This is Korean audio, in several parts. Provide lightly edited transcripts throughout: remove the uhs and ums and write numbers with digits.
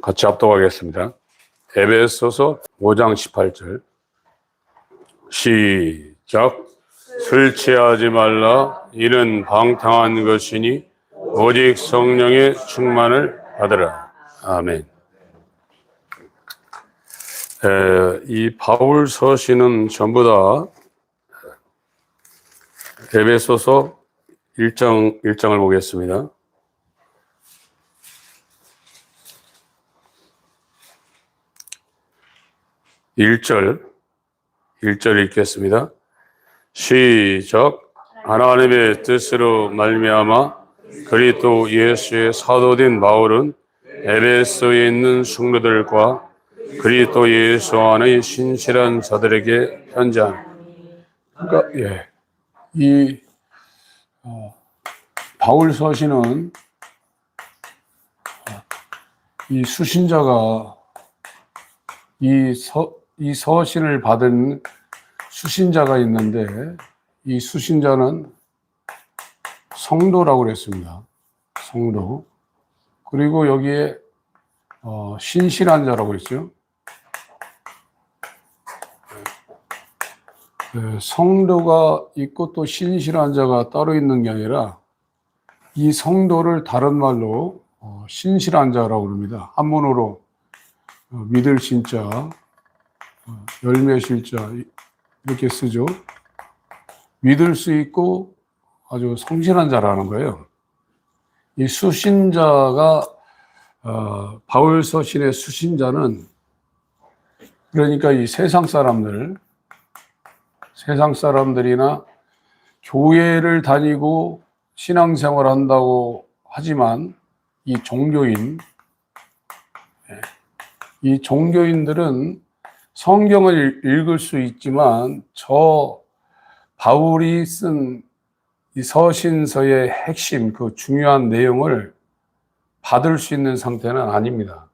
같이 합독하겠습니다. 에베소서 5장 18절 시작. 술 취하지 말라. 이는 방탕한 것이니 오직 성령의 충만을 받으라. 아멘. 이 바울 서신은 전부 다 에베소서 1장을 보겠습니다. 1절 읽겠습니다. 시작. 하나님의 뜻으로 말미암아 그리스도 예수의 사도된 바울은 에베소에 있는 성도들과 그리스도 예수 안의 신실한 자들에게 편지하노니. 그러니까 이 바울 서신은 이 수신자가 이 서신을 받은 수신자가 있는데, 이 수신자는 성도라고 그랬습니다. 성도. 그리고 여기에 신실한 자라고 했죠. 성도가 있고 또 신실한 자가 따로 있는 게 아니라 이 성도를 다른 말로 신실한 자라고 합니다. 한문으로 믿을 신자, 열매 실자 이렇게 쓰죠. 믿을 수 있고 아주 성실한 자라는 거예요. 이 수신자가 바울 서신의 수신자는 그러니까 이 세상 사람들이나 교회를 다니고 신앙생활 한다고 하지만 이 종교인들은 성경을 읽을 수 있지만 저 바울이 쓴 이 서신서의 핵심, 그 중요한 내용을 받을 수 있는 상태는 아닙니다.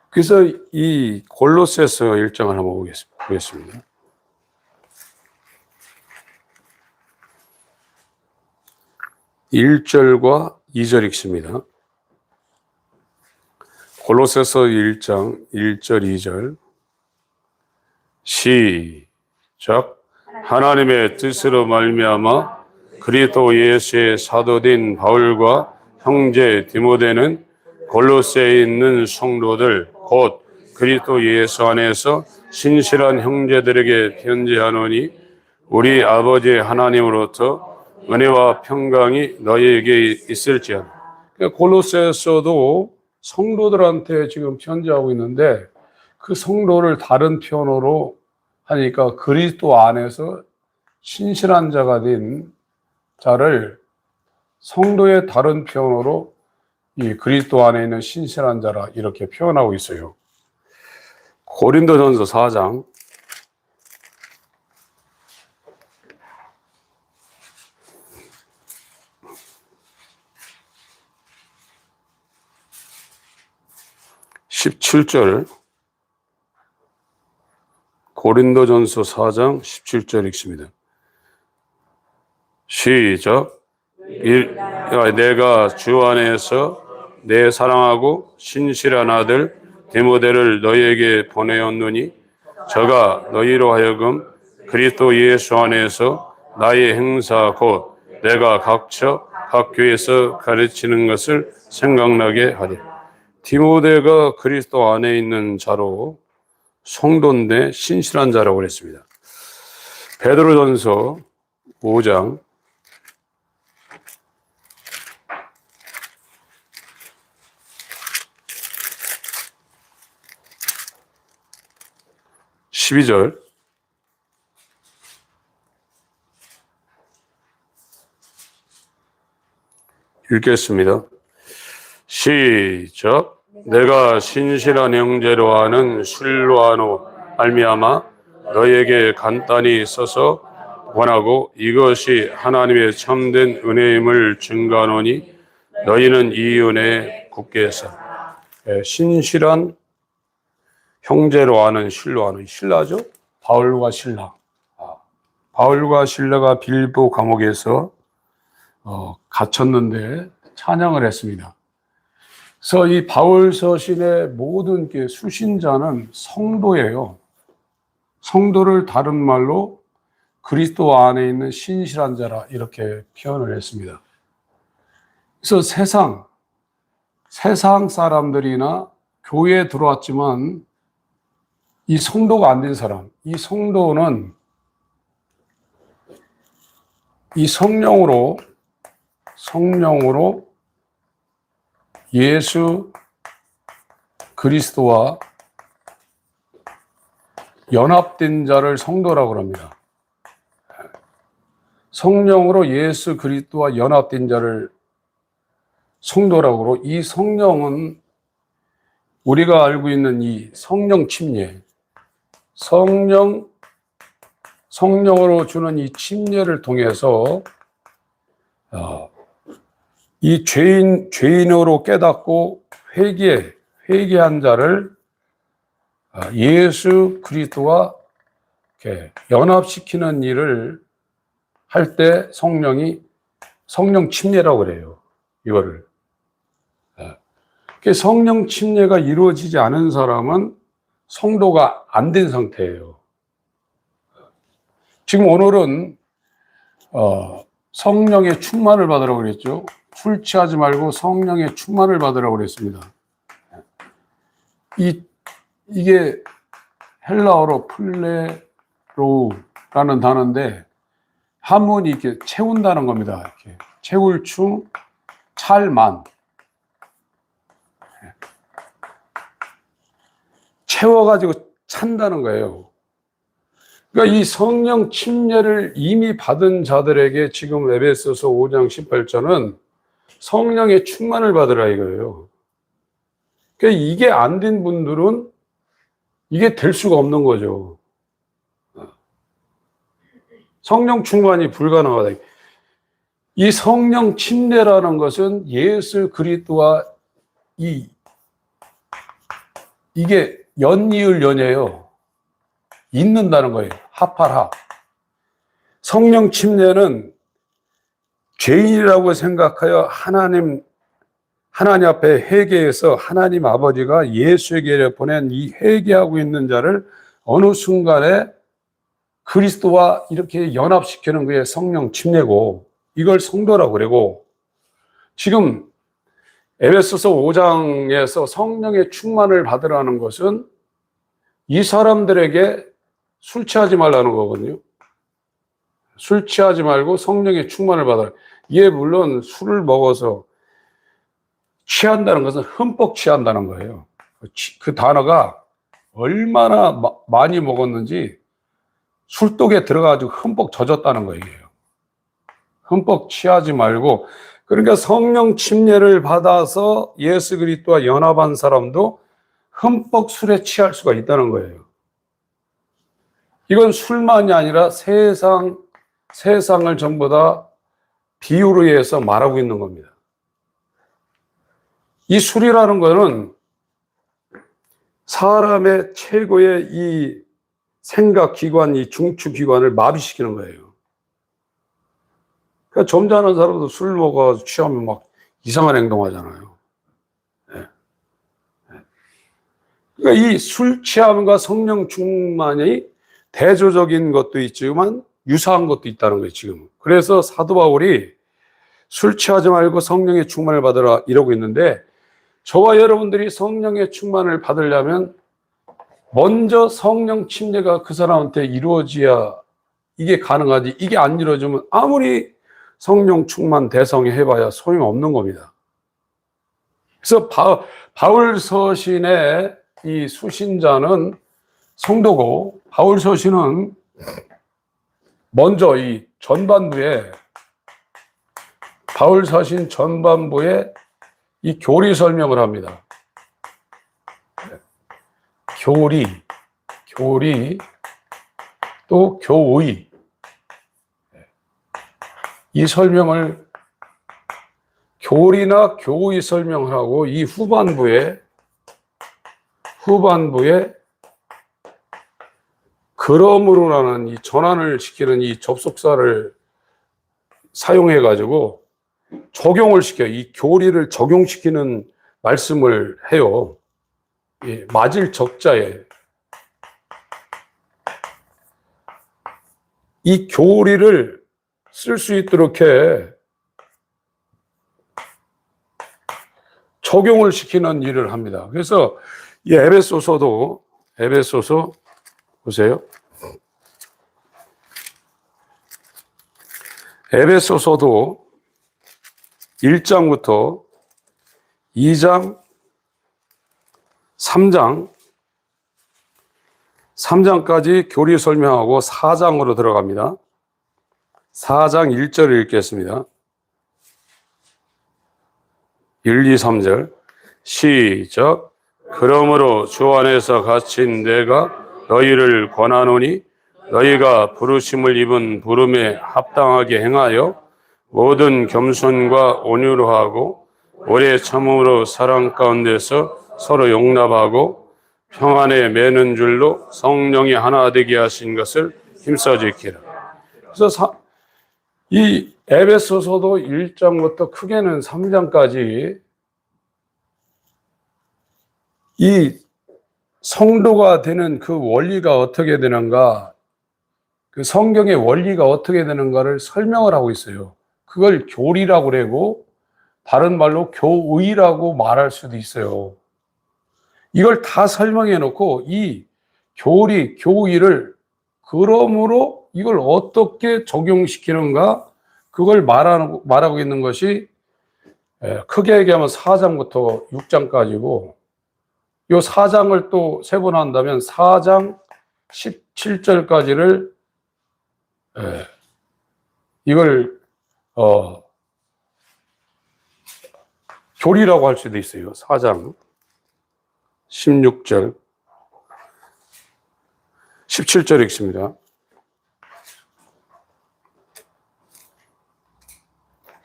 그래서 이 골로새서 1장을 한번 보겠습니다. (1절과) (2절) 읽습니다. 골로새서 1장 1절 2절 시작. 하나님의 뜻으로 말미암아 그리스도 예수의 사도된 바울과 형제 디모데는 골로새에 있는 성도들 곧 그리스도 예수 안에서 신실한 형제들에게 편지하노니 우리 아버지 하나님으로부터 은혜와 평강이 너희에게 있을지어다. 그러니까 골로새서도 성도들한테 지금 편지하고 있는데 그 성도를 다른 표현으로 하니까 그리스도 안에서 신실한 자가 된 자를 성도의 다른 표현으로 이 그리스도 안에 있는 신실한 자라 이렇게 표현하고 있어요. 고린도전서 4장 17절 고린도전서 4장 17절 읽습니다. 시작. 내가 주 안에서 내 사랑하고 신실한 아들 디모데를 너희에게 보내었노니 저가 너희로 하여금 그리스도 예수 안에서 나의 행사 곧 내가 각처 각 교회에서 가르치는 것을 생각나게 하리라. 디모데가 그리스도 안에 있는 자로 성도인데 신실한 자라고 그랬습니다. 베드로전서 5장 12절 읽겠습니다. 시작. 내가 신실한 형제로 하는 실로아노 말미암아 너희에게 간단히 써서 원하고 이것이 하나님의 참된 은혜임을 증거하노니 너희는 이 은혜에 굳게 서. 신실한 형제로 하는 실로아노. 실라죠? 바울과 실라. 바울과 실라가 빌보 감옥에서 갇혔는데 찬양을 했습니다. 그래서 이 바울 서신의 모든 게 수신자는 성도예요. 성도를 다른 말로 그리스도 안에 있는 신실한 자라 이렇게 표현을 했습니다. 그래서 세상 사람들이나 교회에 들어왔지만 이 성도가 안 된 사람, 이 성도는 이 성령으로 예수 그리스도와 연합된 자를 성도라고 합니다. 성령으로 예수 그리스도와 연합된 자를 성도라고 하고, 이 성령은 우리가 알고 있는 이 성령 침례, 성령으로 주는 이 침례를 통해서 이 죄인으로 깨닫고 회개한 자를 예수 그리스도와 연합시키는 일을 할 때 성령 침례라고 그래요. 이거를. 성령 침례가 이루어지지 않은 사람은 성도가 안 된 상태예요. 지금 오늘은 성령의 충만을 받으라고 그랬죠. 술 취하지 말고 성령의 충만을 받으라고 그랬습니다. 이게 헬라어로 플레로우라는 단어인데 한문이 이렇게 채운다는 겁니다. 이렇게 채울 충, 찰만. 채워가지고 찬다는 거예요. 그러니까 이 성령 침례를 이미 받은 자들에게 지금 에베소서 5장 18절은 성령의 충만을 받으라 이거예요. 그러니까 이게 안 된 분들은 이게 될 수가 없는 거죠. 성령 충만이 불가능하다. 이 성령 침례라는 것은 예수 그리스도와 이게 연이을 연이에요. 있는다는 거예요. 합할합. 성령 침례는 죄인이라고 생각하여 하나님 앞에 회개해서 하나님 아버지가 예수에게 보낸 이 회개하고 있는 자를 어느 순간에 그리스도와 이렇게 연합시키는 게 성령 침례고, 이걸 성도라고 그러고, 지금 에베소서 5장에서 성령의 충만을 받으라는 것은 이 사람들에게 술 취하지 말라는 거거든요. 술 취하지 말고 성령의 충만을 받아라. 이게 물론 술을 먹어서 취한다는 것은 흠뻑 취한다는 거예요. 그 단어가 얼마나 많이 먹었는지 술독에 들어가지고 흠뻑 젖었다는 거예요. 흠뻑 취하지 말고, 그러니까 성령 침례를 받아서 예수 그리스도와 연합한 사람도 흠뻑 술에 취할 수가 있다는 거예요. 이건 술만이 아니라 세상을 전부 다 비유로 해서 말하고 있는 겁니다. 이 술이라는 거는 사람의 최고의 이 생각기관, 이 중추기관을 마비시키는 거예요. 그러니까 점잖은 사람도 술 먹어서 취하면 막 이상한 행동하잖아요. 네. 그러니까 이 술 취함과 성령 충만이 대조적인 것도 있지만 유사한 것도 있다는 거예요, 지금. 그래서 사도 바울이 술 취하지 말고 성령의 충만을 받으라 이러고 있는데, 저와 여러분들이 성령의 충만을 받으려면 먼저 성령 침례가 그 사람한테 이루어져야 이게 가능하지, 이게 안 이루어지면 아무리 성령 충만 대성에 해봐야 소용없는 겁니다. 그래서 바울 서신의 이 수신자는 성도고, 바울 서신은 먼저 이 바울 서신 전반부에 이 교리 설명을 합니다. 교리, 또 교의. 이 설명을, 교리나 교의 설명을 하고, 이 후반부에 그러므로라는 이 전환을 시키는 이 접속사를 사용해 가지고 적용을 시켜요. 이 교리를 적용시키는 말씀을 해요. 맞을 적자에 이 교리를 쓸 수 있도록 해 적용을 시키는 일을 합니다. 그래서 이 에베소서 보세요. 에베소서도 1장부터 2장, 3장까지 교리 설명하고 4장으로 들어갑니다. 4장 1절을 읽겠습니다. 1, 2, 3절 시작. 그러므로 주 안에서 갇힌 내가 너희를 권하노니 너희가 부르심을 입은 부름에 합당하게 행하여 모든 겸손과 온유로 하고 오래 참음으로 사랑 가운데서 서로 용납하고 평안에 매는 줄로 성령이 하나 되게 하신 것을 힘써 지키라. 그래서 이 에베소서도 1장부터 크게는 3장까지 이 성도가 되는 그 원리가 어떻게 되는가, 그 성경의 원리가 어떻게 되는가를 설명을 하고 있어요. 그걸 교리라고 그러고 다른 말로 교의라고 말할 수도 있어요. 이걸 다 설명해 놓고 이 교리, 교의를 그러므로 이걸 어떻게 적용시키는가, 그걸 말하고 있는 것이 크게 얘기하면 4장부터 6장까지고, 이 4장을 또 세분한다면 4장 17절까지를 이걸 교리라고 할 수도 있어요. 4장 16절 17절 읽습니다.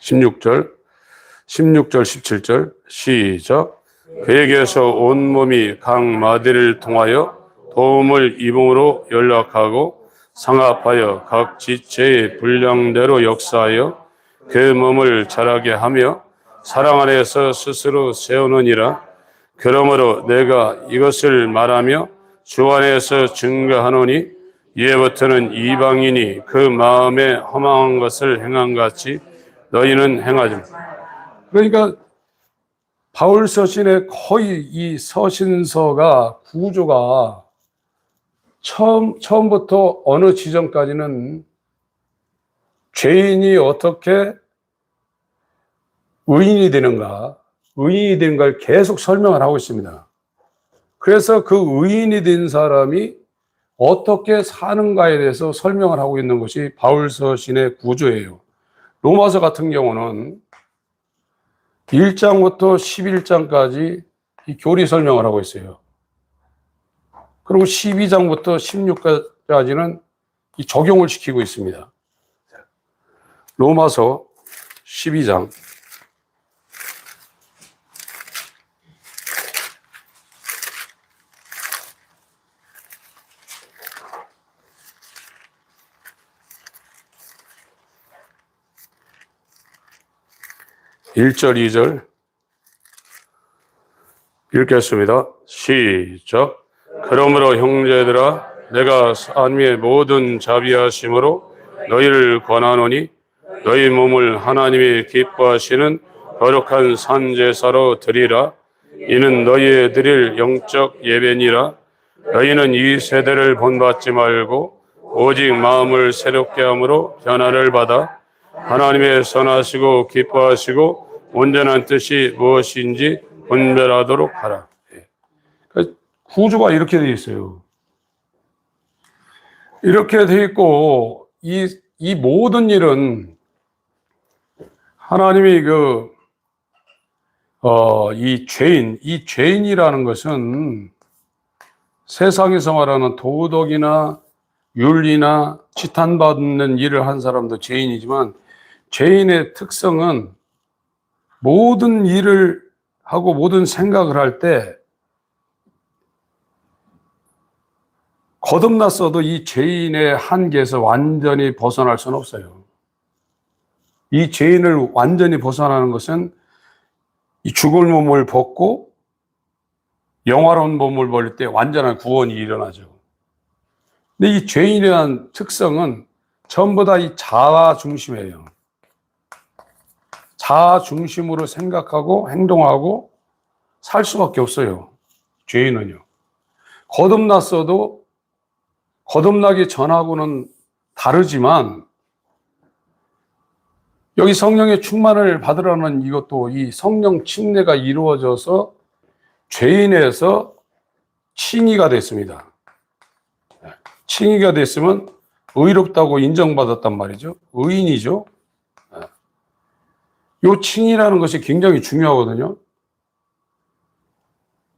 16절 17절 시작. 그에게서 온몸이 각 마디를 통하여 도움을 입음으로 연락하고 상합하여 각 지체의 분량대로 역사하여 그 몸을 자라게 하며 사랑 안에서 스스로 세우느니라. 그러므로 내가 이것을 말하며 주 안에서 증거하노니 이제부터는 이방인이 그 마음에 허망한 것을 행한 같이 너희는 행하지 마. 그러니까 바울 서신의 거의 이 서신서가 구조가 처음부터 어느 지점까지는 죄인이 어떻게 의인이 되는가를 계속 설명을 하고 있습니다. 그래서 그 의인이 된 사람이 어떻게 사는가에 대해서 설명을 하고 있는 것이 바울 서신의 구조예요. 로마서 같은 경우는 1장부터 11장까지 이 교리 설명을 하고 있어요. 그리고 12장부터 16까지는 이 적용을 시키고 있습니다. 로마서 12장 1절, 2절 읽겠습니다. 시작. 그러므로 형제들아 내가 하나님의 모든 자비하심으로 너희를 권하노니 너희 몸을 하나님이 기뻐하시는 거룩한 산제사로 드리라. 이는 너희의 드릴 영적 예배니라. 너희는 이 세대를 본받지 말고 오직 마음을 새롭게 함으로 변화를 받아 하나님의 선하시고 기뻐하시고 온전한 뜻이 무엇인지 분별하도록 하라. 구조가 이렇게 되어 있어요. 이렇게 되어 있고, 이 모든 일은 하나님이 이 죄인이라는 것은 세상에서 말하는 도덕이나 윤리나 지탄받는 일을 한 사람도 죄인이지만, 죄인의 특성은 모든 일을 하고 모든 생각을 할 때 거듭났어도 이 죄인의 한계에서 완전히 벗어날 수는 없어요. 이 죄인을 완전히 벗어나는 것은 이 죽을 몸을 벗고 영화로운 몸을 벌릴 때 완전한 구원이 일어나죠. 근데 이 죄인에 대한 특성은 전부 다 이 자아 중심이에요. 자아 중심으로 생각하고 행동하고 살 수밖에 없어요. 죄인은요. 거듭났어도 거듭나기 전하고는 다르지만 여기 성령의 충만을 받으라는 이것도 이 성령 침례가 이루어져서 죄인에서 칭의가 됐습니다. 칭의가 됐으면 의롭다고 인정받았단 말이죠. 의인이죠. 이 칭의라는 것이 굉장히 중요하거든요.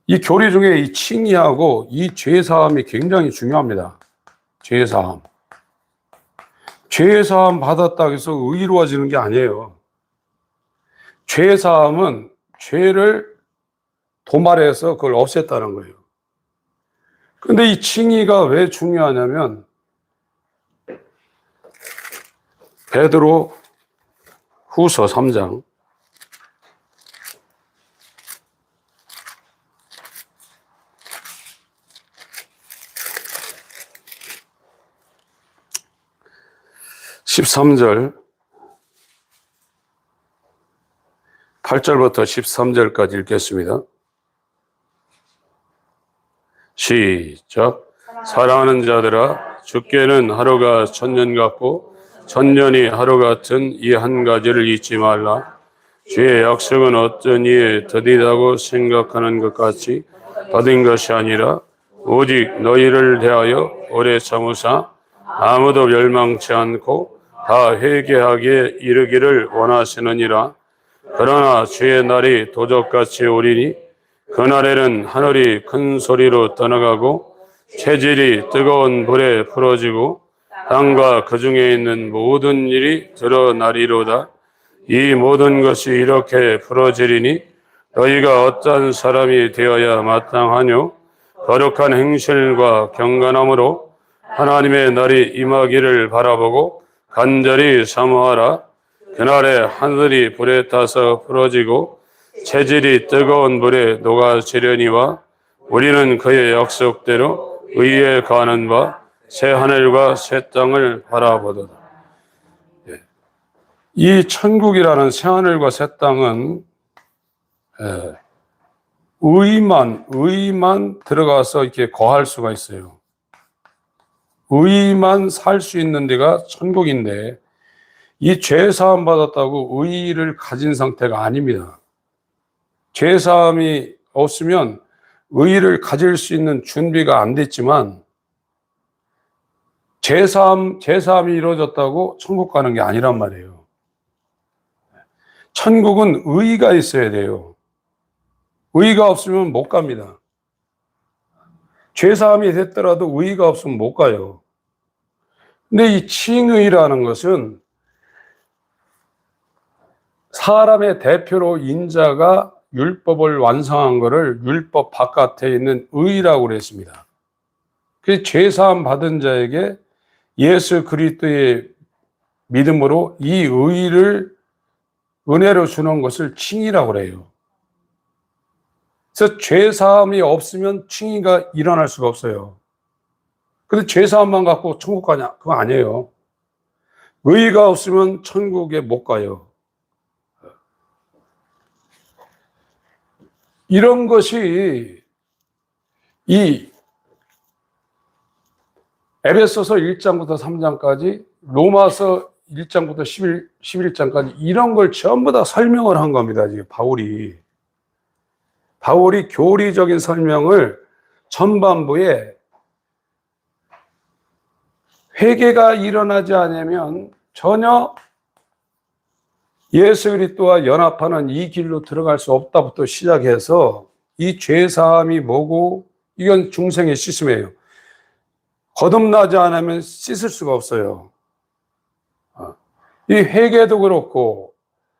이 교리 중에 이 칭의하고 이 죄사함이 굉장히 중요합니다. 죄사함. 죄사함 받았다고 해서 의로워지는 게 아니에요. 죄사함은 죄를 도말해서 그걸 없앴다는 거예요. 근데 이 칭의가 왜 중요하냐면 베드로 후서 3장 13절 8절부터 13절까지 읽겠습니다. 시작. 사랑하는 자들아, 주께는 하루가 천년 같고 천년이 하루 같은 이 한 가지를 잊지 말라. 주의 약속은 어떤 이에 더디다고 생각하는 것 같이 더딘 것이 아니라 오직 너희를 대하여 오래 참으사 아무도 멸망치 않고 다 회개하기에 이르기를 원하시느니라. 그러나 주의 날이 도적같이 오리니 그날에는 하늘이 큰 소리로 떠나가고 체질이 뜨거운 불에 풀어지고 땅과 그 중에 있는 모든 일이 드러나리로다. 이 모든 것이 이렇게 풀어지리니 너희가 어떤 사람이 되어야 마땅하뇨? 거룩한 행실과 경건함으로 하나님의 날이 임하기를 바라보고 간절히 사모하라. 그날에 하늘이 불에 타서 풀어지고 체질이 뜨거운 불에 녹아지려니와 우리는 그의 약속대로 의에 가는 바 새 하늘과 새 땅을 바라보도다. 이 천국이라는 새 하늘과 새 땅은 의만 들어가서 이렇게 거할 수가 있어요. 의만 살 수 있는 데가 천국인데 이 죄사함 받았다고 의를 가진 상태가 아닙니다. 죄사함이 없으면 의를 가질 수 있는 준비가 안 됐지만 죄사함이 이루어졌다고 천국 가는 게 아니란 말이에요. 천국은 의가 있어야 돼요. 의가 없으면 못 갑니다. 죄사함이 됐더라도 의가 없으면 못 가요. 근데 이 칭의라는 것은 사람의 대표로 인자가 율법을 완성한 것을 율법 바깥에 있는 의라고 그랬습니다. 그 죄사함 받은 자에게 예수 그리스도의 믿음으로 이 의를 은혜로 주는 것을 칭의라고 그래요. 그래서 죄사함이 없으면 칭의가 일어날 수가 없어요. 근데 죄사함만 갖고 천국 가냐? 그거 아니에요. 의가 없으면 천국에 못 가요. 이런 것이 이 에베소서 1장부터 3장까지 로마서 1장부터 11장까지 이런 걸 전부 다 설명을 한 겁니다. 지금 바울이 교리적인 설명을 전반부에 회개가 일어나지 않으면 전혀 예수 그리스도와 연합하는 이 길로 들어갈 수 없다부터 시작해서 이 죄사함이 뭐고 이건 중생의 씻음이에요. 거듭나지 않으면 씻을 수가 없어요. 이 회개도 그렇고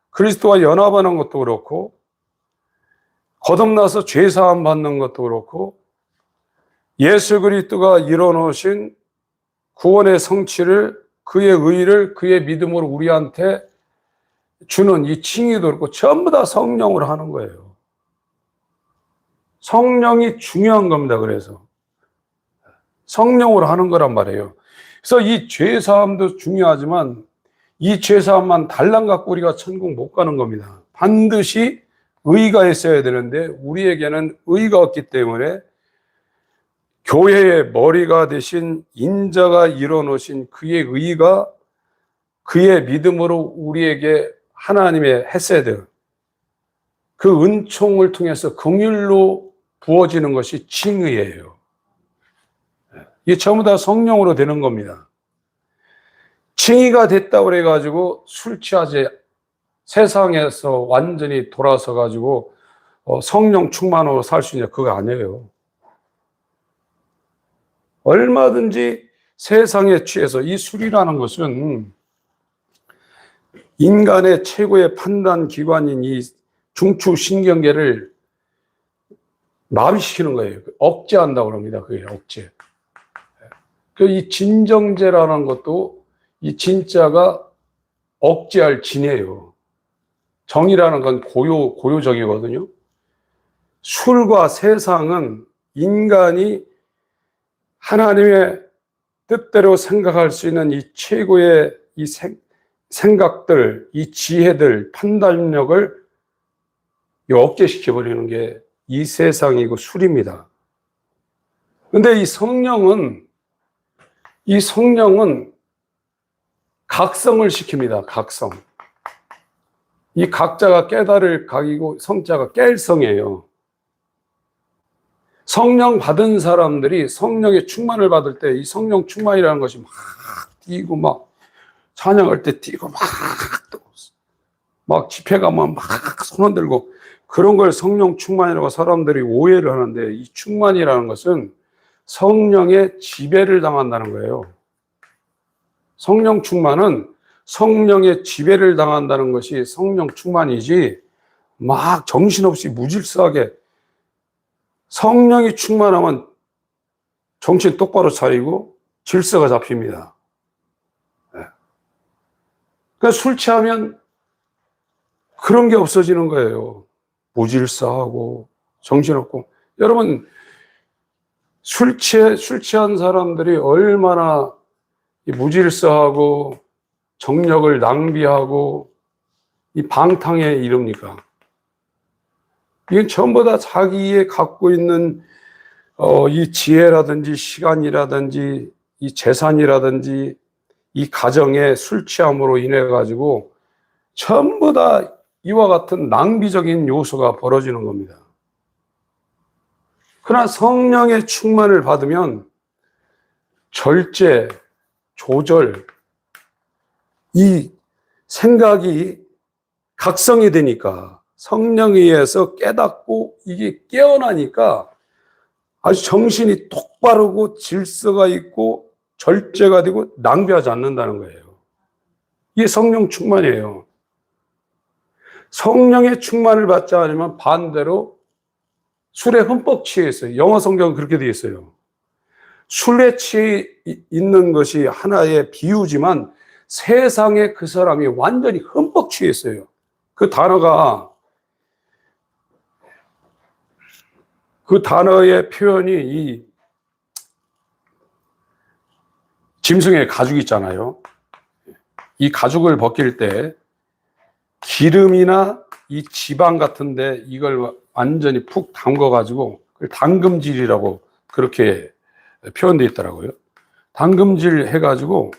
그리스도와 연합하는 것도 그렇고 거듭나서 죄사함 받는 것도 그렇고 예수 그리스도가 이뤄놓으신 구원의 성취를 그의 의를 그의 믿음으로 우리한테 주는 이 칭의도 그렇고 전부 다 성령으로 하는 거예요. 성령이 중요한 겁니다. 그래서 성령으로 하는 거란 말이에요. 그래서 이 죄사함도 중요하지만 이 죄사함만 달랑 갖고 우리가 천국 못 가는 겁니다. 반드시 의가 있어야 되는데 우리에게는 의가 없기 때문에 교회의 머리가 되신 인자가 이뤄놓으신 그의 의가 그의 믿음으로 우리에게 하나님의 헤세드, 그 은총을 통해서 긍휼로 부어지는 것이 칭의예요. 이게 전부 다 성령으로 되는 겁니다. 칭의가 됐다고 그래가지고 술 취하지 세상에서 완전히 돌아서 가지고 성령 충만으로 살 수 있냐, 그거 아니에요. 얼마든지 세상에 취해서, 이 술이라는 것은 인간의 최고의 판단 기관인 이 중추신경계를 마비시키는 거예요. 억제한다고 합니다. 그게 억제. 이 진정제라는 것도 이 진짜가 억제할 진이에요. 정이라는 건 고요정이거든요. 술과 세상은 인간이 하나님의 뜻대로 생각할 수 있는 이 최고의 이 생각들, 이 지혜들, 판단력을 억제시켜버리는 게 이 세상이고 술입니다. 근데 이 성령은 각성을 시킵니다. 각성. 이 각자가 깨달을 각이고 성자가 깰 성이에요. 성령 받은 사람들이 성령의 충만을 받을 때 이 성령 충만이라는 것이 막 뛰고 막 찬양할 때 뛰고 막 집회 가면 막 손 흔들고 그런 걸 성령 충만이라고 사람들이 오해를 하는데, 이 충만이라는 것은 성령의 지배를 당한다는 거예요. 성령 충만은 성령의 지배를 당한다는 것이 성령 충만이지, 막 정신없이 무질서하게. 성령이 충만하면 정신 똑바로 차리고 질서가 잡힙니다. 그러니까 술 취하면 그런 게 없어지는 거예요. 무질서하고 정신없고. 여러분, 술 취한 사람들이 얼마나 무질서하고 정력을 낭비하고 이 방탕에 이릅니까? 이건 전부 다 자기의 갖고 있는 이 지혜라든지 시간이라든지 이 재산이라든지 이 가정의 술 취함으로 인해 가지고 전부 다 이와 같은 낭비적인 요소가 벌어지는 겁니다. 그러나 성령의 충만을 받으면 절제, 조절, 이 생각이 각성이 되니까, 성령에 의해서 깨닫고 이게 깨어나니까 아주 정신이 똑바르고 질서가 있고 절제가 되고 낭비하지 않는다는 거예요. 이게 성령 충만이에요. 성령의 충만을 받지 않으면 반대로 술에 흠뻑 취해 있어요. 영어 성경은 그렇게 되어 있어요. 술에 취해 있는 것이 하나의 비유지만 세상에 그 사람이 완전히 흠뻑 취해 있어요. 그 단어의 표현이 이 짐승의 가죽 있잖아요. 이 가죽을 벗길 때 기름이나 이 지방 같은데 이걸 완전히 푹 담궈가지고 그걸 당금질이라고 그렇게 표현되어 있더라고요. 당금질 해가지고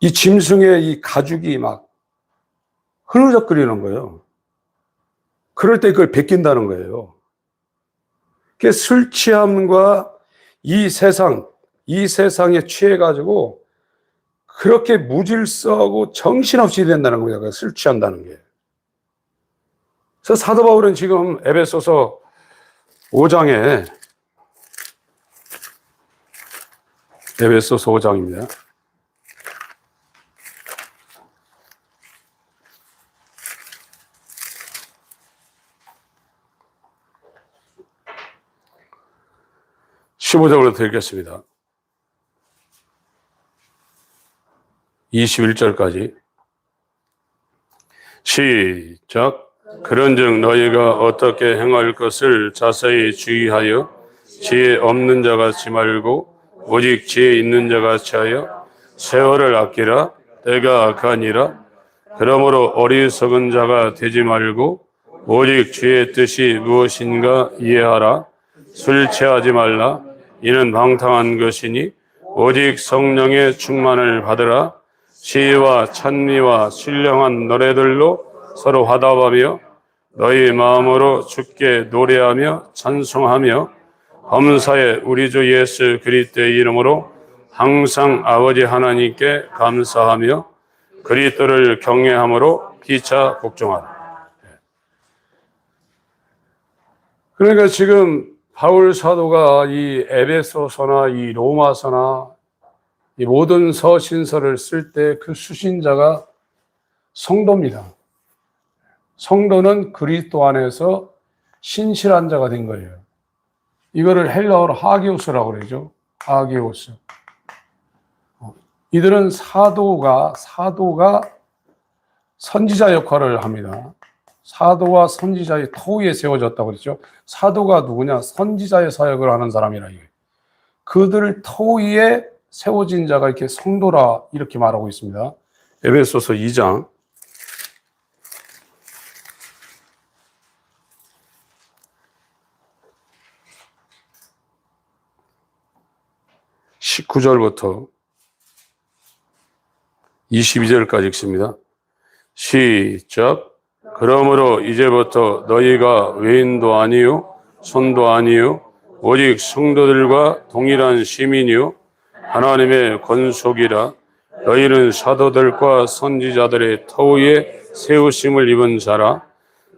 이 짐승의 이 가죽이 막 흐느적거리는 거예요. 그럴 때 그걸 벗긴다는 거예요. 그 술 취함과 이 세상에 취해가지고 그렇게 무질서하고 정신없이 된다는 거예요. 술 취한다는 게. 그래서 사도 바울은 지금 에베소서 5장에, 에베소서 5장입니다. (15절부터) 드리겠습니다. 21절까지. 시작. 그런즉 너희가 어떻게 행할 것을 자세히 주의하여 지혜 없는 자 같이 말고 오직 지혜 있는 자 같이 하여 세월을 아끼라. 때가 악하니라. 그러므로 어리석은 자가 되지 말고 오직 주의 뜻이 무엇인가 이해하라. 술 취하지 말라. 이는 방탕한 것이니 오직 성령의 충만을 받으라. 시와 찬미와 신령한 노래들로 서로 화답하며 너희 마음으로 주께 노래하며 찬송하며 범사에 우리 주 예수 그리스도의 이름으로 항상 아버지 하나님께 감사하며 그리스도를 경외함으로 피차 복종하라. 그러니까 지금 바울 사도가 이 에베소서나 이 로마서나 이 모든 서신서를 쓸 때 그 수신자가 성도입니다. 성도는 그리스도 안에서 신실한 자가 된 거예요. 이거를 헬라어로 하기오스라고 그러죠. 하기오스. 이들은 사도가 선지자 역할을 합니다. 사도와 선지자의 터위에 세워졌다고 그랬죠. 사도가 누구냐? 선지자의 사역을 하는 사람이라 이거예요. 그들 터위에 세워진 자가 이렇게 성도라 이렇게 말하고 있습니다. 에베소서 2장 19절부터 22절까지 읽습니다. 시작. 그러므로 이제부터 너희가 외인도 아니요 손도 아니요 오직 성도들과 동일한 시민이요 하나님의 권속이라. 너희는 사도들과 선지자들의 터위에 세우심을 입은 자라.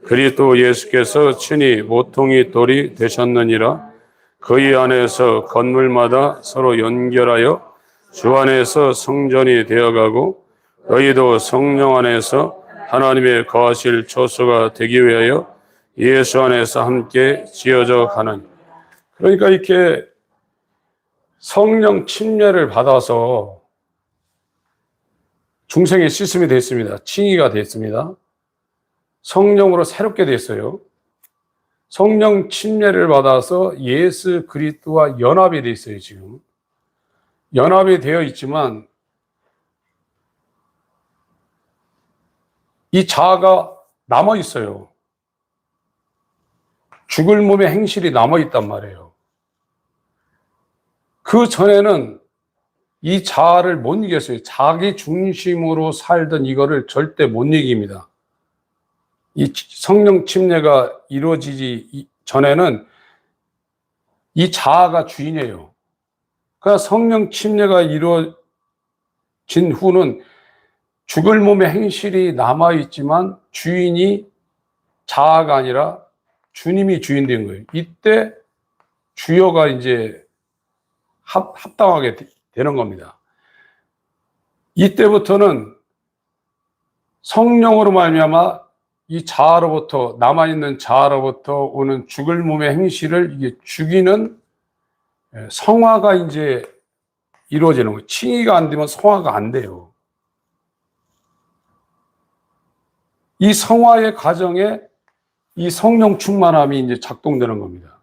그리스도 예수께서 친히 모퉁이 돌이 되셨느니라. 그의 안에서 건물마다 서로 연결하여 주 안에서 성전이 되어가고 너희도 성령 안에서 하나님의 거하실 초소가 되기 위하여 예수 안에서 함께 지어져 가는. 그러니까 이렇게 성령 침례를 받아서 중생의 시스템이 됐습니다. 칭의가 됐습니다. 성령으로 새롭게 됐어요. 성령 침례를 받아서 예수 그리스도와 연합이 되어 있어요. 지금 연합이 되어 있지만 이 자아가 남아 있어요. 죽을 몸의 행실이 남아 있단 말이에요. 그 전에는 이 자아를 못 이겼어요. 자기 중심으로 살던 이거를 절대 못 이깁니다. 이 성령 침례가 이루어지기 전에는 이 자아가 주인이에요. 그러니까 성령 침례가 이루어진 후는 죽을 몸의 행실이 남아있지만 주인이 자아가 아니라 주님이 주인 된 거예요. 이때 주여가 이제 합당하게 되는 겁니다. 이때부터는 성령으로 말미암아 이 자아로부터 남아있는 자아로부터 오는 죽을 몸의 행실을 이게 죽이는 성화가 이제 이루어지는 거예요. 칭의가 안 되면 성화가 안 돼요. 이 성화의 과정에 이 성령 충만함이 이제 작동되는 겁니다.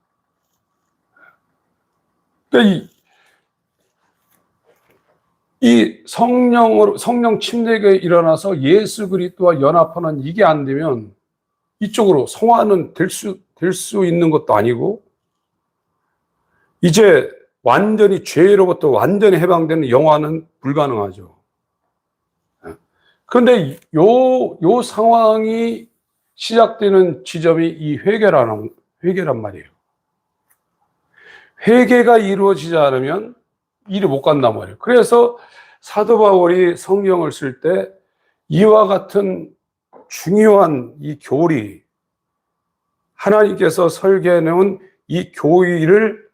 그러니까 이 성령 침례가 일어나서 예수 그리스도와 연합하는 이게 안 되면 이쪽으로 성화는 될 수 있는 것도 아니고 이제 완전히 죄로부터 완전히 해방되는 영화는 불가능하죠. 그런데 요 상황이 시작되는 지점이 이 회개란 말이에요. 회개가 이루어지지 않으면 일이 못 간단 말이에요. 그래서 사도 바울이 성경을 쓸 때 이와 같은 중요한 이 교리, 하나님께서 설계해 놓은 이 교리를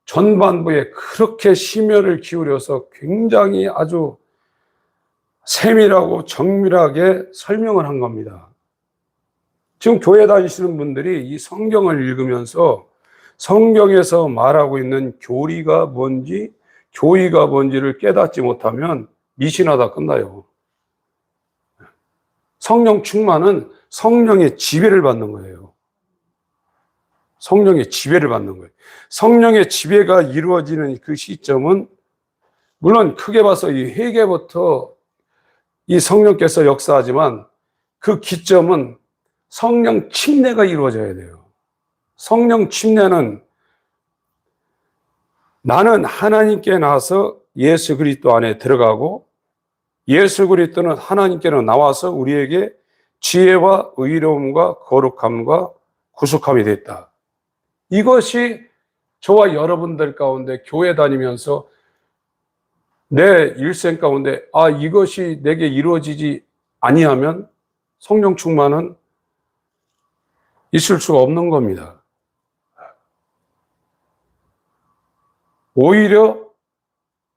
전반부에 그렇게 심혈을 기울여서 굉장히 아주 세밀하고 정밀하게 설명을 한 겁니다. 지금 교회 다니시는 분들이 이 성경을 읽으면서 성경에서 말하고 있는 교리가 뭔지, 교의가 뭔지를 깨닫지 못하면 미신하다 끝나요. 성령 충만은 성령의 지배를 받는 거예요. 성령의 지배를 받는 거예요. 성령의 지배가 이루어지는 그 시점은 물론 크게 봐서 이 회개부터 이 성령께서 역사하지만 그 기점은 성령 침례가 이루어져야 돼요. 성령 침례는 나는 하나님께 나와서 예수 그리스도 안에 들어가고 예수 그리스도는 하나님께로 나와서 우리에게 지혜와 의로움과 거룩함과 구속함이 됐다. 이것이 저와 여러분들 가운데 교회 다니면서 내 일생 가운데 이것이 내게 이루어지지 아니하면 성령 충만은 있을 수가 없는 겁니다. 오히려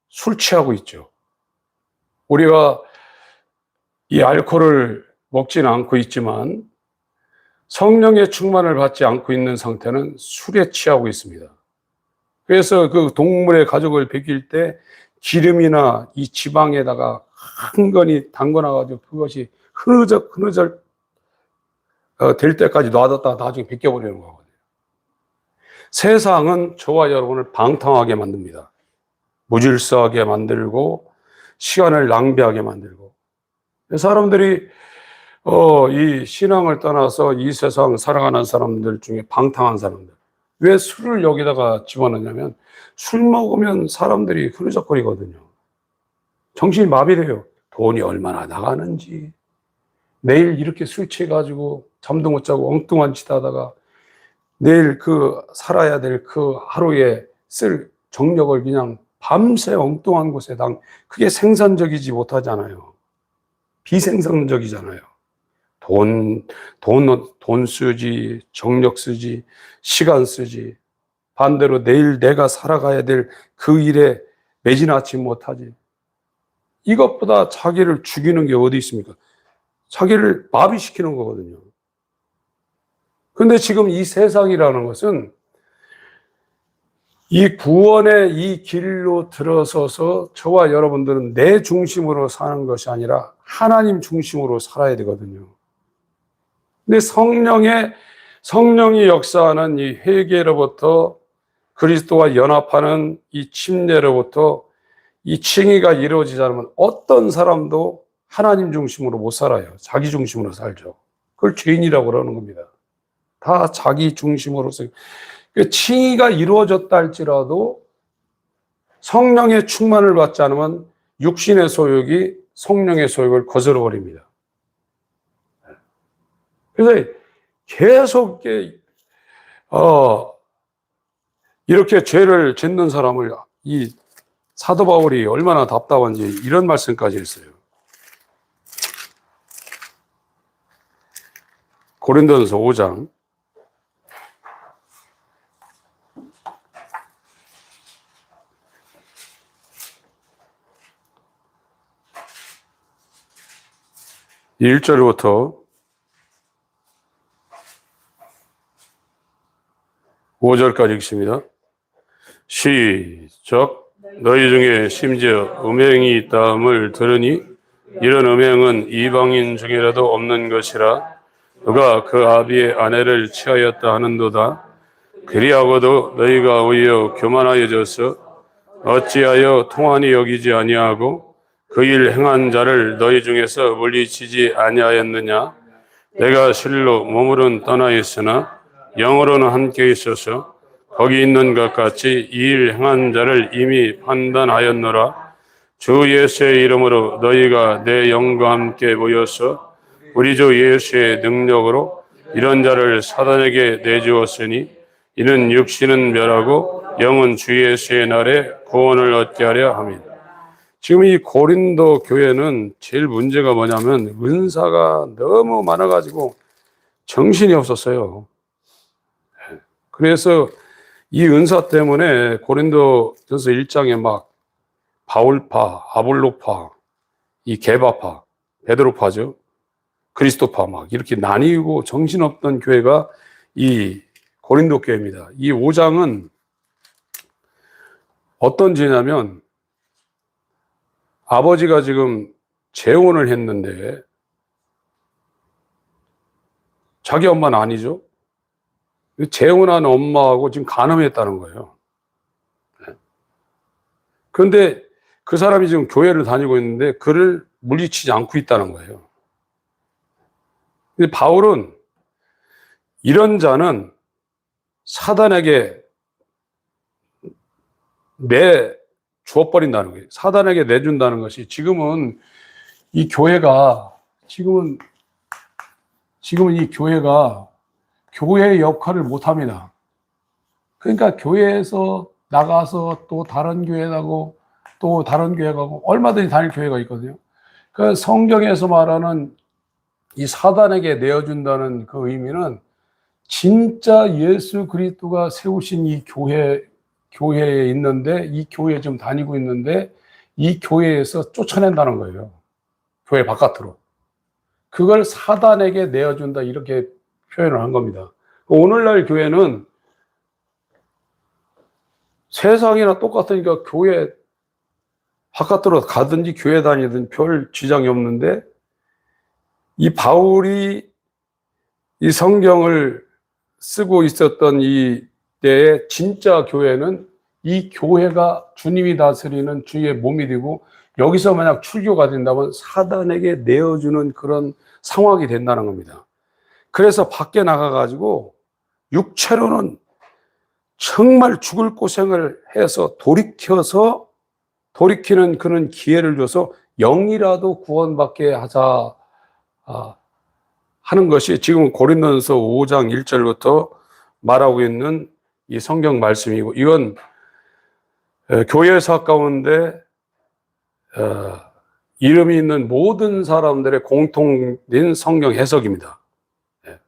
술 취하고 있죠. 우리가 이 알코올을 먹지는 않고 있지만 성령의 충만을 받지 않고 있는 상태는 술에 취하고 있습니다. 그래서 그 동물의 가죽을 벗길 때 기름이나 이 지방에다가 한 건이 담궈놔가지고 그것이 흐느적 될 때까지 놔뒀다가 나중에 벗겨버리는 거거든요. 세상은 저와 여러분을 방탕하게 만듭니다. 무질서하게 만들고 시간을 낭비하게 만들고 사람들이 이 신앙을 떠나서 이 세상 살아가는 사람들 중에 방탕한 사람들 왜 술을 여기다가 집어넣냐면 술 먹으면 사람들이 흐느적거리거든요. 정신이 마비돼요. 돈이 얼마나 나가는지 내일 이렇게 술 취해가지고 잠도 못 자고 엉뚱한 짓 하다가 내일 살아야 될 그 하루에 쓸 정력을 그냥 밤새 엉뚱한 곳에 그게 생산적이지 못하잖아요. 비생산적이잖아요. 돈 쓰지, 정력 쓰지, 시간 쓰지. 반대로 내일 내가 살아가야 될 그 일에 매진하지 못하지. 이것보다 자기를 죽이는 게 어디 있습니까? 자기를 마비시키는 거거든요. 그런데 지금 이 세상이라는 것은 이 구원의 이 길로 들어서서 저와 여러분들은 내 중심으로 사는 것이 아니라 하나님 중심으로 살아야 되거든요. 근데 성령이 역사하는 이 회개로부터 그리스도와 연합하는 이 침례로부터 이 칭의가 이루어지지 않으면 어떤 사람도 하나님 중심으로 못 살아요. 자기 중심으로 살죠. 그걸 죄인이라고 그러는 겁니다. 다 자기 중심으로서. 칭의가 이루어졌다 할지라도 성령의 충만을 받지 않으면 육신의 소욕이 성령의 소욕을 거스러 버립니다. 그래서 계속 이렇게 죄를 짓는 사람을 이 사도 바울이 얼마나 답답한지 이런 말씀까지 했어요. 고린도전서 5장 1절부터 5절까지 읽습니다. 시작. 너희 중에 심지어 음행이 있다함을 들으니 이런 음행은 이방인 중에라도 없는 것이라. 그가 그 아비의 아내를 취하였다 하는도다. 그리하고도 너희가 오히려 교만하여져서 어찌하여 통한이 여기지 아니하고 그 일 행한 자를 너희 중에서 물리치지 아니하였느냐. 내가 실로 몸으로는 떠나 있으나 영으로는 함께 있어서 거기 있는 것 같이 이 일 행한 자를 이미 판단하였노라. 주 예수의 이름으로 너희가 내 영과 함께 모여서 우리 주 예수의 능력으로 이런 자를 사단에게 내주었으니 이는 육신은 멸하고 영은 주 예수의 날에 구원을 얻게 하려 함이다. 지금 이 고린도 교회는 제일 문제가 뭐냐면 은사가 너무 많아가지고 정신이 없었어요. 그래서 이 은사 때문에 고린도전서 1장에 막 바울파, 아볼로파, 이 게바파, 베드로파죠. 그리스도파 막 이렇게 나뉘고 정신없던 교회가 이 고린도 교회입니다. 이 5장은 어떤 죄냐면 아버지가 지금 재혼을 했는데 자기 엄마는 아니죠. 재혼한 엄마하고 지금 간음했다는 거예요. 그런데 그 사람이 지금 교회를 다니고 있는데 그를 물리치지 않고 있다는 거예요. 근데 바울은 이런 자는 사단에게 주어버린다는 거예요. 사단에게 내준다는 것이 지금은 이 교회가 이 교회가 교회의 역할을 못 합니다. 그러니까 교회에서 나가서 또 다른 교회 가고 또 다른 교회 가고 얼마든지 다닐 교회가 있거든요. 그 성경에서 말하는 이 사단에게 내어준다는 그 의미는 진짜 예수 그리스도가 세우신 이 교회에 있는데 이 교회에 좀 다니고 있는데 이 교회에서 쫓아낸다는 거예요. 교회 바깥으로. 그걸 사단에게 내어준다 이렇게 표현을 한 겁니다. 오늘날 교회는 세상이나 똑같으니까 교회 바깥으로 가든지 교회 다니든 별 지장이 없는데 이 바울이 이 성경을 쓰고 있었던 이 때의 진짜 교회는 이 교회가 주님이 다스리는 주의 몸이 되고 여기서 만약 출교가 된다면 사단에게 내어주는 그런 상황이 된다는 겁니다. 그래서 밖에 나가가지고 육체로는 정말 죽을 고생을 해서 돌이키는 그런 기회를 줘서 영이라도 구원받게 하자 하는 것이 지금 고린도전서 5장 1절부터 말하고 있는 이 성경 말씀이고 이건 교회사 가운데 이름이 있는 모든 사람들의 공통된 성경 해석입니다.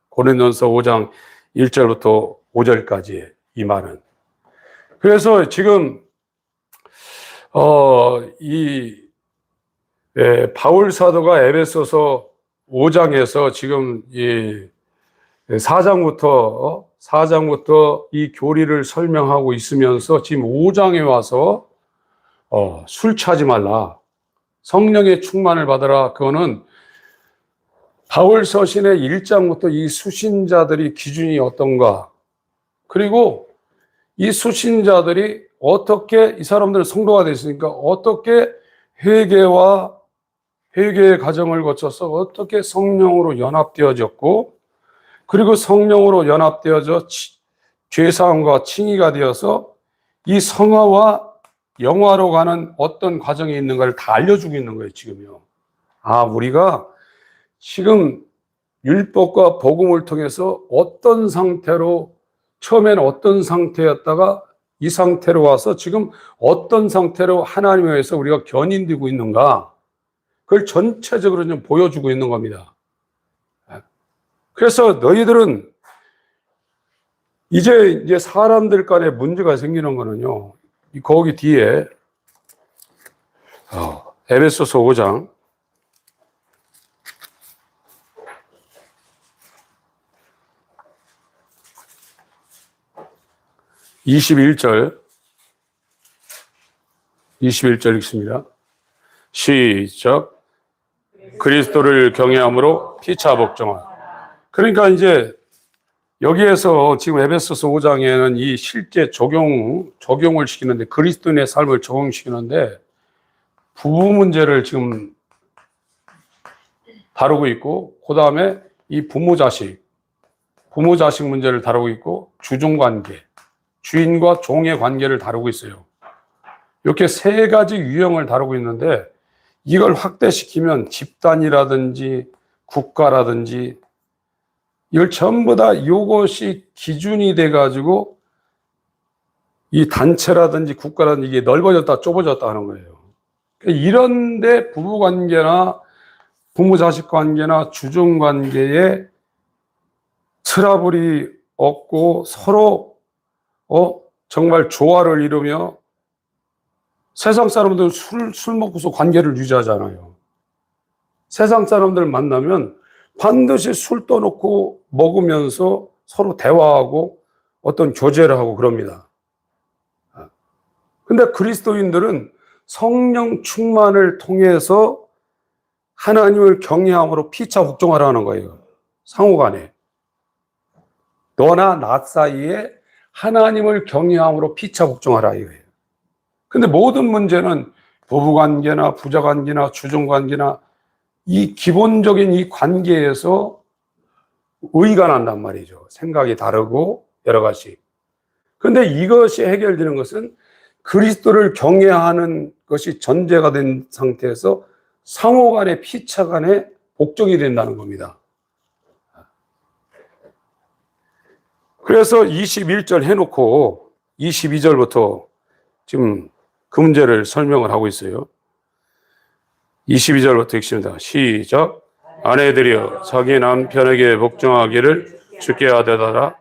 고린도전서 5장 1절부터 5절까지의 이 말은. 그래서 지금 바울 사도가 에베소서 5장에서 지금 이 4장부터 이 교리를 설명하고 있으면서 지금 5장에 와서 술 취하지 말라. 성령의 충만을 받으라. 그거는 바울 서신의 1장부터 이 수신자들이 기준이 어떤가. 그리고 이 수신자들이 어떻게 이 사람들은 성도가 됐으니까 어떻게 회개의 과정을 거쳐서 어떻게 성령으로 연합되어졌고 그리고 성령으로 연합되어져 죄사함과 칭의가 되어서 이 성화와 영화로 가는 어떤 과정이 있는가를 다 알려주고 있는 거예요, 지금요. 우리가 지금 율법과 복음을 통해서 어떤 상태로, 처음에는 어떤 상태였다가 이 상태로 와서 지금 어떤 상태로 하나님에 의해서 우리가 견인되고 있는가, 그걸 전체적으로 좀 보여주고 있는 겁니다. 그래서 너희들은 이제 사람들 간에 문제가 생기는 거는요, 거기 뒤에 에베소서 5장 21절 읽습니다. 시작. 그리스도를 경외함으로 피차 복종하라. 그러니까 이제 여기에서 지금 에베소서 5장에는 이 실제 적용을 시키는데, 그리스도인의 삶을 적용시키는데 부부 문제를 지금 다루고 있고, 그 다음에 이 부모 자식 문제를 다루고 있고, 주종관계, 주인과 종의 관계를 다루고 있어요. 이렇게 세 가지 유형을 다루고 있는데, 이걸 확대시키면 집단이라든지 국가라든지 이걸 전부 다 이것이 기준이 돼가지고 이 단체라든지 국가라든지 이게 넓어졌다 좁아졌다 하는 거예요. 이런데 부부관계나 부모자식 관계나 주종관계에 트러블이 없고 서로 정말 조화를 이루며, 세상 사람들은 술 먹고서 관계를 유지하잖아요. 세상 사람들 만나면 반드시 술 떠놓고 먹으면서 서로 대화하고 어떤 교제를 하고 그럽니다. 근데 그리스도인들은 성령 충만을 통해서 하나님을 경외함으로 피차 복종하라는 거예요. 상호간에. 너나 나 사이에 하나님을 경외함으로 피차 복종하라 이거예요. 근데 모든 문제는 부부관계나 부자관계나 주종관계나 이 기본적인 이 관계에서 의가 난단 말이죠. 생각이 다르고 여러 가지. 근데 이것이 해결되는 것은 그리스도를 경외하는 것이 전제가 된 상태에서 상호 간의 피차 간의 복종이 된다는 겁니다. 그래서 21절 해놓고 22절부터 지금 그 문제를 설명을 하고 있어요. 22절부터 읽습니다. 시작. 아내들이여 자기 남편에게 복종하기를 주께 하되다라.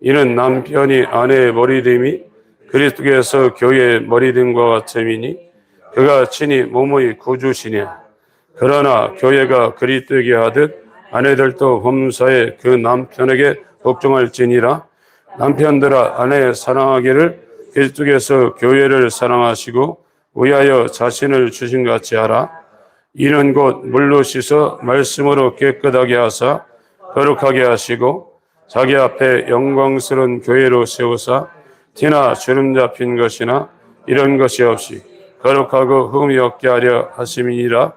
이는 남편이 아내의 머리됨이 그리스도께서 교회의 머리됨과 같음이니 그가 친히 몸의 구주시냐. 그러나 교회가 그리스도에게 하듯 아내들도 범사에 그 남편에게 복종할지니라. 남편들아 아내 사랑하기를 그리스도께서 교회를 사랑하시고 위하여 자신을 주신 같이 하라. 이는 곧 물로 씻어 말씀으로 깨끗하게 하사 거룩하게 하시고 자기 앞에 영광스러운 교회로 세우사 티나 주름 잡힌 것이나 이런 것이 없이 거룩하고 흠이 없게 하려 하심이니라.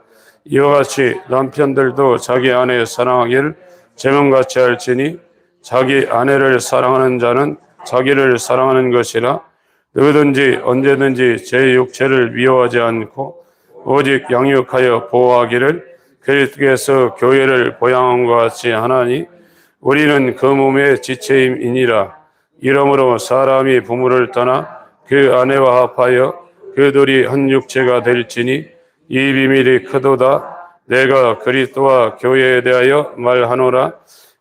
이와 같이 남편들도 자기 아내 사랑하기를 제명같이 할지니 자기 아내를 사랑하는 자는 자기를 사랑하는 것이라. 누구든지 언제든지 제 육체를 미워하지 않고 오직 양육하여 보호하기를 그리스도께서 교회를 보양한 것 같이 하나니 우리는 그 몸의 지체임이니라. 이러므로 사람이 부모를 떠나 그 아내와 합하여 그 둘이 한 육체가 될지니 이 비밀이 크도다. 내가 그리스도와 교회에 대하여 말하노라.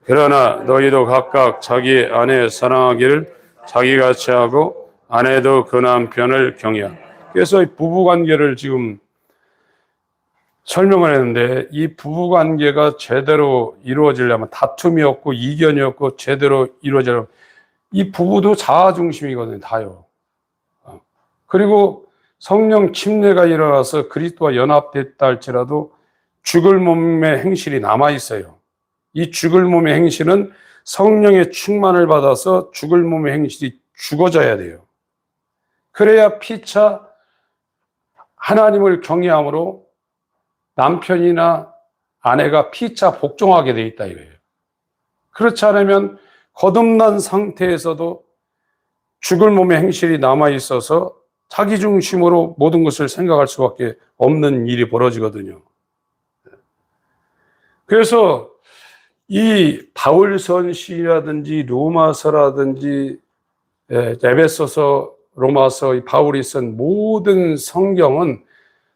그러나 너희도 각각 자기 아내 사랑하기를 자기같이 하고 아내도 그 남편을 경외하라. 그래서 이 부부관계를 지금 설명을 했는데 이 부부관계가 제대로 이루어지려면 다툼이 없고 이견이 없고 제대로 이루어지려면 이 부부도 자아중심이거든요. 다요. 그리고 성령 침례가 일어나서 그리스도와 연합됐다 할지라도 죽을 몸의 행실이 남아있어요. 이 죽을 몸의 행실은 성령의 충만을 받아서 죽을 몸의 행실이 죽어져야 돼요. 그래야 피차 하나님을 경외함으로 남편이나 아내가 피차 복종하게 돼 있다 이거예요. 그렇지 않으면 거듭난 상태에서도 죽을 몸의 행실이 남아있어서 자기 중심으로 모든 것을 생각할 수밖에 없는 일이 벌어지거든요. 그래서 이 바울선 시라든지 로마서라든지 에베소서, 로마서, 이 바울이 쓴 모든 성경은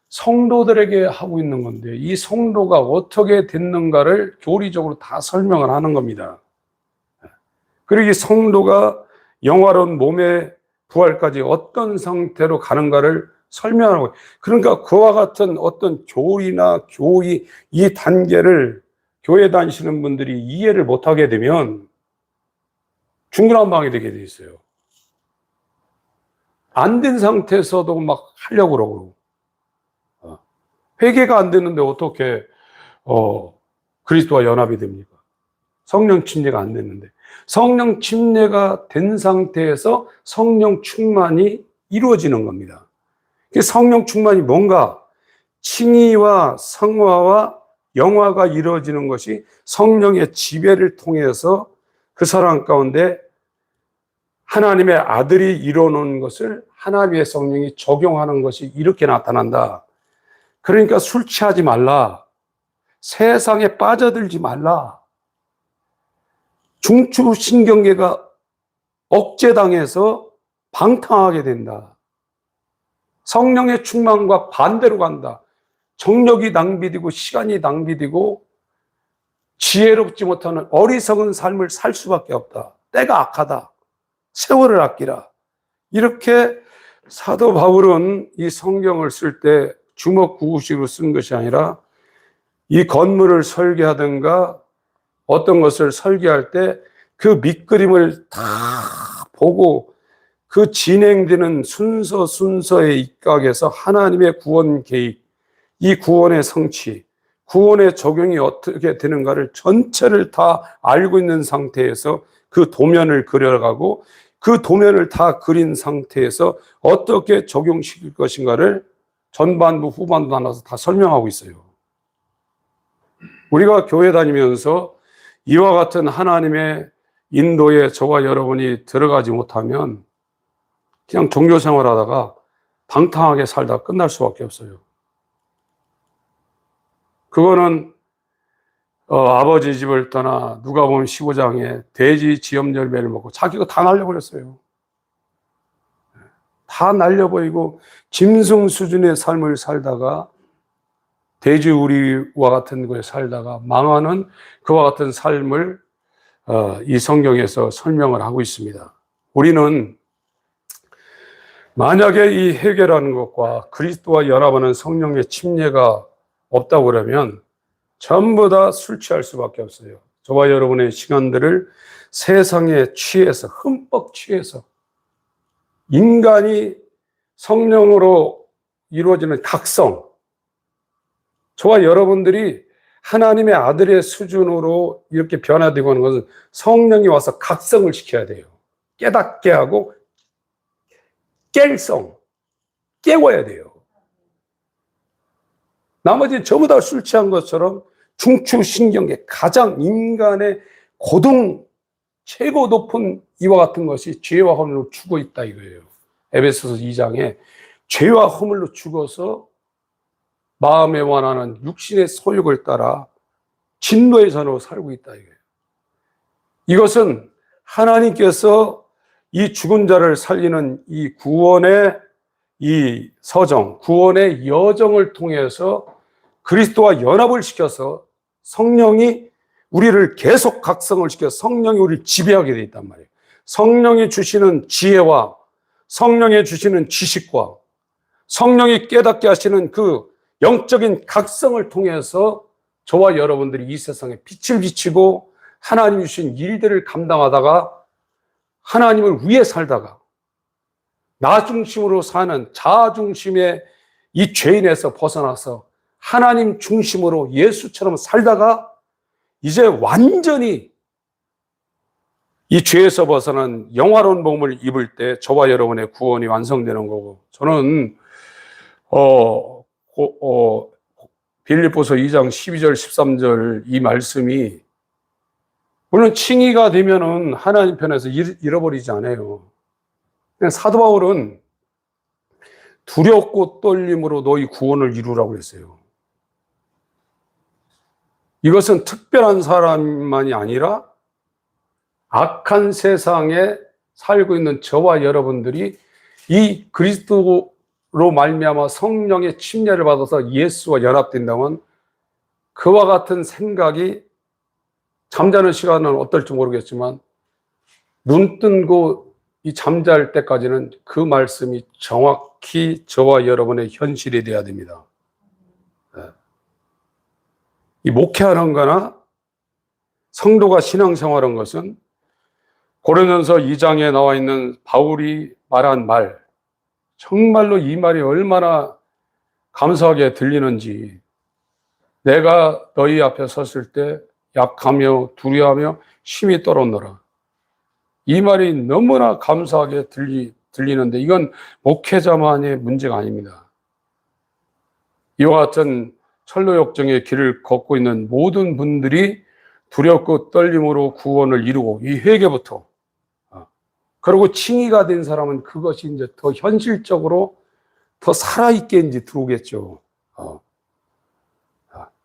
성도들에게 하고 있는 건데 이 성도가 어떻게 됐는가를 교리적으로 다 설명을 하는 겁니다. 그리고 이 성도가 영화로운 몸의 부활까지 어떤 상태로 가는가를 설명하고, 그러니까 그와 같은 어떤 교리나 교의 이 단계를 교회 다니시는 분들이 이해를 못하게 되면 중구난방이 되게 돼 있어요. 안 된 상태에서도 막 하려고 그러고 회개가 안 됐는데 어떻게 그리스도와 연합이 됩니까? 성령 침례가 안 됐는데 성령 침례가 된 상태에서 성령 충만이 이루어지는 겁니다. 성령 충만이 뭔가 칭의와 성화와 영화가 이루어지는 것이 성령의 지배를 통해서 그 사람 가운데 하나님의 아들이 이루어놓은 것을 하나님의 성령이 적용하는 것이 이렇게 나타난다. 그러니까 술 취하지 말라. 세상에 빠져들지 말라. 중추신경계가 억제당해서 방탕하게 된다. 성령의 충만과 반대로 간다. 정력이 낭비되고 시간이 낭비되고 지혜롭지 못하는 어리석은 삶을 살 수밖에 없다. 때가 악하다. 세월을 아끼라. 이렇게 사도 바울은 이 성경을 쓸 때 주먹구구식으로 쓴 것이 아니라 이 건물을 설계하든가 어떤 것을 설계할 때 그 밑그림을 다 보고 그 진행되는 순서에 입각해서 하나님의 구원 계획, 이 구원의 성취, 구원의 적용이 어떻게 되는가를 전체를 다 알고 있는 상태에서 그 도면을 그려가고 그 도면을 다 그린 상태에서 어떻게 적용시킬 것인가를 전반부 후반부 나눠서 다 설명하고 있어요. 우리가 교회 다니면서 이와 같은 하나님의 인도에 저와 여러분이 들어가지 못하면 그냥 종교 생활하다가 방탕하게 살다 끝날 수밖에 없어요. 그거는 아버지 집을 떠나 누가복음 15장에 돼지 지엽 열매를 먹고 자기가 다 날려버렸어요. 다 날려버리고 짐승 수준의 삶을 살다가 돼지우리와 같은 곳에 살다가 망하는 그와 같은 삶을 이 성경에서 설명을 하고 있습니다. 우리는 만약에 이 회개라는 것과 그리스도와 연합하는 성령의 침례가 없다고 그러면 전부 다 술 취할 수밖에 없어요. 저와 여러분의 시간들을 세상에 취해서, 흠뻑 취해서 인간이 성령으로 이루어지는 각성, 저와 여러분들이 하나님의 아들의 수준으로 이렇게 변화되고 하는 것은 성령이 와서 각성을 시켜야 돼요. 깨닫게 하고 깰성, 깨워야 돼요. 나머지는 전부 다 술 취한 것처럼 중추신경계 가장 인간의 고등 최고 높은 이와 같은 것이 죄와 허물로 죽어 있다 이거예요. 에베소서 2장에 죄와 허물로 죽어서 마음에 원하는 육신의 소욕을 따라 진노의 전으로 살고 있다 이거예요. 이것은 하나님께서 이 죽은 자를 살리는 이 구원의 이 서정, 구원의 여정을 통해서 그리스도와 연합을 시켜서 성령이 우리를 계속 각성을 시켜서 성령이 우리를 지배하게 되어 있단 말이에요. 성령이 주시는 지혜와 성령이 주시는 지식과 성령이 깨닫게 하시는 그 영적인 각성을 통해서 저와 여러분들이 이 세상에 빛을 비치고 하나님 주신 일들을 감당하다가 하나님을 위해 살다가 나 중심으로 사는 자아 중심의 이 죄인에서 벗어나서 하나님 중심으로 예수처럼 살다가 이제 완전히 이 죄에서 벗어난 영화로운 몸을 입을 때 저와 여러분의 구원이 완성되는 거고, 저는 빌립보서 2장 12절 13절 이 말씀이 물론 칭의가 되면은 하나님 편에서 잃어버리지 않아요. 그냥 사도 바울은 두렵고 떨림으로 너희 구원을 이루라고 했어요. 이것은 특별한 사람만이 아니라 악한 세상에 살고 있는 저와 여러분들이 이 그리스도로 말미암아 성령의 침례를 받아서 예수와 연합된다면 그와 같은 생각이 잠자는 시간은 어떨지 모르겠지만 눈 뜨고 이 잠잘 때까지는 그 말씀이 정확히 저와 여러분의 현실이 되어야 됩니다. 이 목회하는 거나 성도가 신앙생활한 것은 고린도전서 2장에 나와 있는 바울이 말한 말, 정말로 이 말이 얼마나 감사하게 들리는지, 내가 너희 앞에 섰을 때 약하며 두려워하며 힘이 떨었노라. 이 말이 너무나 감사하게 들리는데 이건 목회자만의 문제가 아닙니다. 이와 같은 철로역정의 길을 걷고 있는 모든 분들이 두렵고 떨림으로 구원을 이루고 이 회개부터, 그리고 칭의가 된 사람은 그것이 이제 더 현실적으로 더 살아있게 이제 들어오겠죠.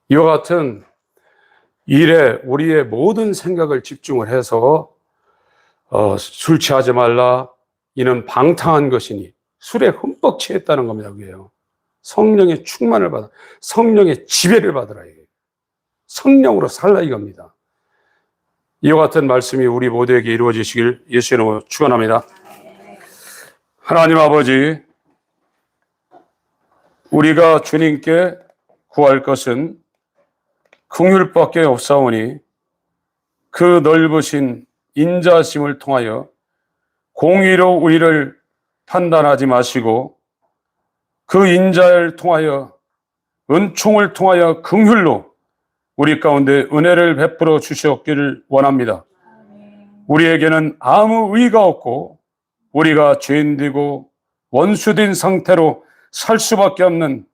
이와 같은 일에 우리의 모든 생각을 집중을 해서 술 취하지 말라, 이는 방탕한 것이니, 술에 흠뻑 취했다는 겁니다. 그게요. 성령의 충만을 받아, 성령의 지배를 받으라, 이게 성령으로 살라 이겁니다. 이와 같은 말씀이 우리 모두에게 이루어지시길 예수의 이름으로 축원합니다. 하나님 아버지, 우리가 주님께 구할 것은 긍휼밖에 없사오니 그 넓으신 인자심을 통하여 공의로 우리를 판단하지 마시고 그 인자를 통하여 은총을 통하여 긍휼로 우리 가운데 은혜를 베풀어 주시옵기를 원합니다. 우리에게는 아무 의의가 없고 우리가 죄인되고 원수된 상태로 살 수밖에 없는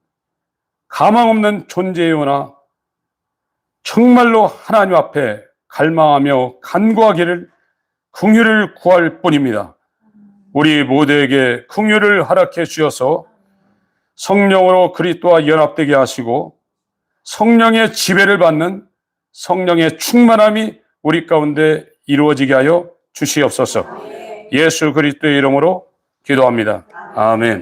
가망 없는 존재이오나 정말로 하나님 앞에 갈망하며 간구하기를 긍휼을 구할 뿐입니다. 우리 모두에게 긍휼을 허락해 주셔서 성령으로 그리스도와 연합되게 하시고 성령의 지배를 받는 성령의 충만함이 우리 가운데 이루어지게 하여 주시옵소서. 예수 그리스도의 이름으로 기도합니다. 아멘.